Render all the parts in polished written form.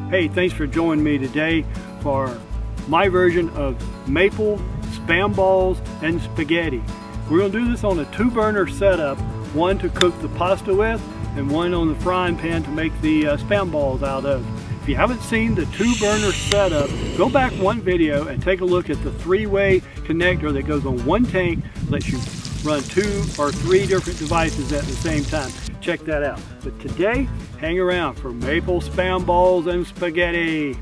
Hey, thanks for joining me today for my version of maple spam balls and spaghetti. We're going to do this on a 2-burner setup, one to cook the pasta with and one on the frying pan to make the spam balls out of. If you haven't seen the 2-burner setup, go back one video and take a look at the 3-way connector that goes on one tank, lets you run 2 or 3 different devices at the same time. Check that out. But today, hang around for maple spam balls and spaghetti.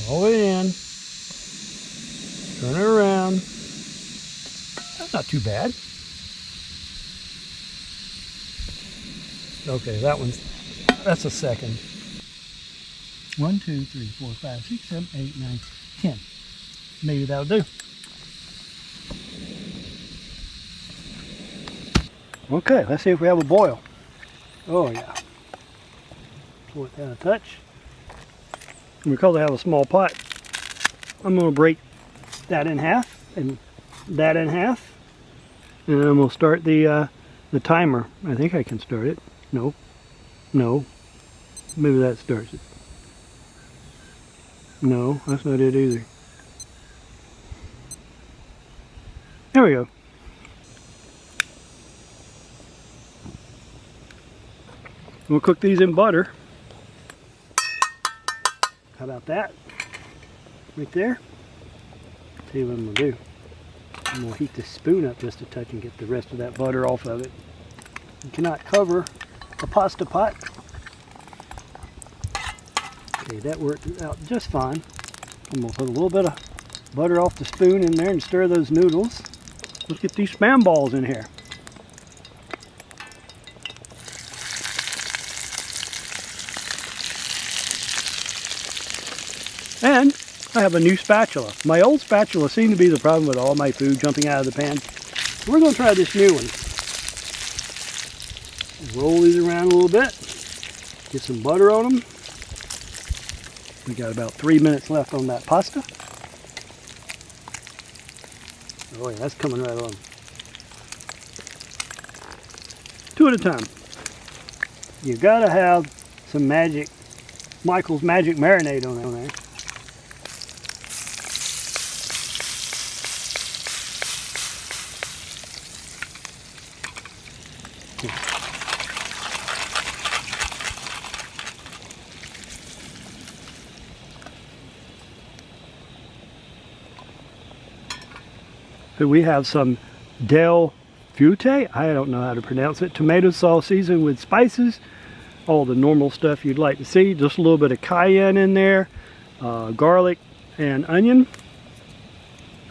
Roll it in, turn it around. That's not too bad. Okay, that's a second. 1, 2, 3, 4, 5, 6, 7, 8, 9, 10. Maybe that'll do. Okay, let's see if we have a boil. Oh yeah. Pull it down a touch. And because I have a small pot, I'm going to break that in half and that in half, and I'm going to start the timer. I think I can start it. No, maybe that starts it. No, that's not it either. There we go. We'll cook these in butter. How about that? Right there. See what I'm going to do. I'm going to heat the spoon up just a touch and get the rest of that butter off of it. You cannot cover a pasta pot. Okay, that worked out just fine. I'm going to put a little bit of butter off the spoon in there and stir those noodles. Let's get these spam balls in here. And I have a new spatula. My old spatula seemed to be the problem with all my food jumping out of the pan. So we're going to try this new one. Roll these around a little bit. Get some butter on them. We got about 3 minutes left on that pasta. Oh yeah, that's coming right on. 2 at a time. You got to have some Michael's Magic marinade on there. So we have some del fute, I don't know how to pronounce it, tomato sauce seasoned with spices, all the normal stuff you'd like to see, just a little bit of cayenne in there, garlic and onion,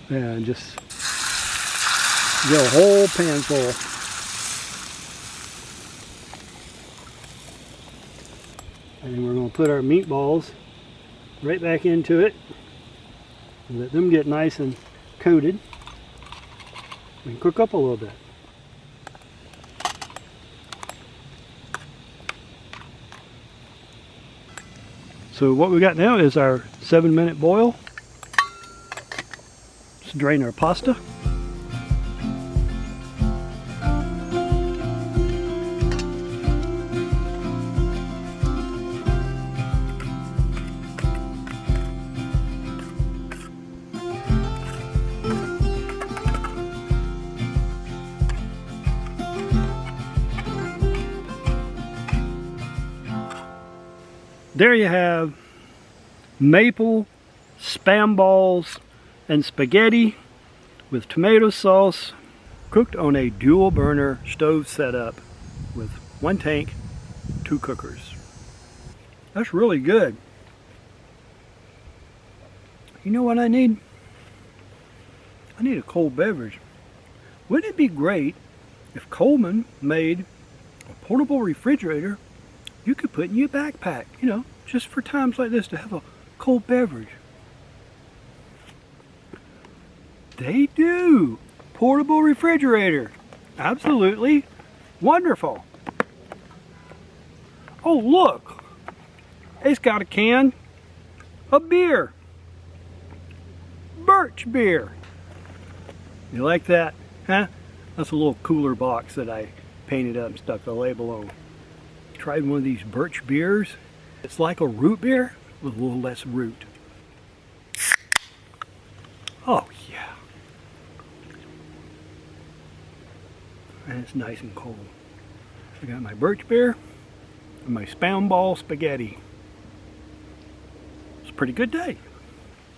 and just get a whole pan full. And then we're going to put our meatballs right back into it and let them get nice and coated and cook up a little bit. So what we got now is our 7-minute boil. Let's drain our pasta. There you have maple spam balls and spaghetti with tomato sauce, cooked on a dual burner stove setup with 1 tank, 2 cookers. That's really good. You know what I need? I need a cold beverage. Wouldn't it be great if Coleman made a portable refrigerator you could put in your backpack, you know, just for times like this to have a cold beverage. They do. Portable refrigerator. Absolutely wonderful. Oh, look. It's got a can of beer. Birch beer. You like that? Huh? That's a little cooler box that I painted up and stuck a label on. Tried one of these birch beers. It's like a root beer with a little less root. Oh yeah. And it's nice and cold. I got my birch beer and my SPAMBALL spaghetti. It's a pretty good day.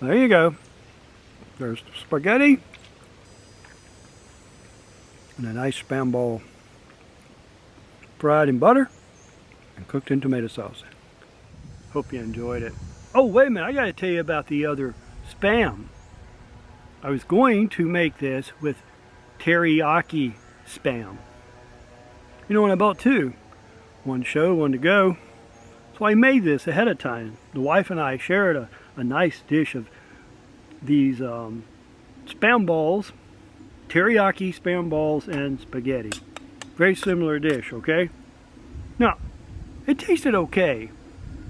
There you go. There's the spaghetti and a nice SPAMBALL fried in butter and cooked in tomato sauce. Hope you enjoyed it. Oh, wait a minute, I gotta tell you about the other Spam. I was going to make this with teriyaki Spam. You know what I bought two? One to show, one to go. So I made this ahead of time. The wife and I shared a nice dish of these Spam balls, teriyaki Spam balls and spaghetti. Very similar dish, okay? Now, it tasted okay,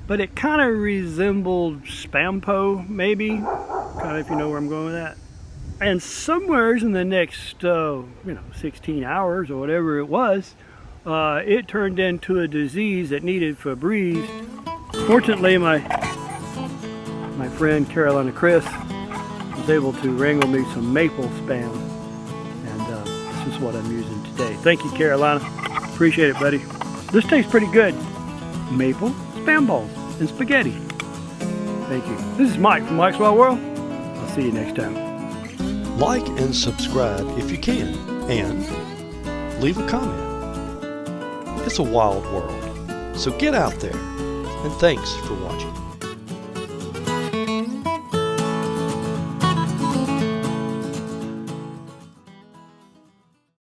but it kind of resembled Spampo, maybe. Kind of, if you know where I'm going with that. And somewhere in the next, 16 hours or whatever it was, it turned into a disease that needed Febreze. Fortunately, my friend Carolina Chris was able to wrangle me some maple Spam, and this is what I'm using today. Thank you, Carolina. Appreciate it, buddy. This tastes pretty good. Maple Spam balls and spaghetti. Thank you. This is Mike from Mike's Wild World. I'll see you next time. Like and subscribe if you can, and leave a comment. It's a wild world, so get out there, and thanks for watching.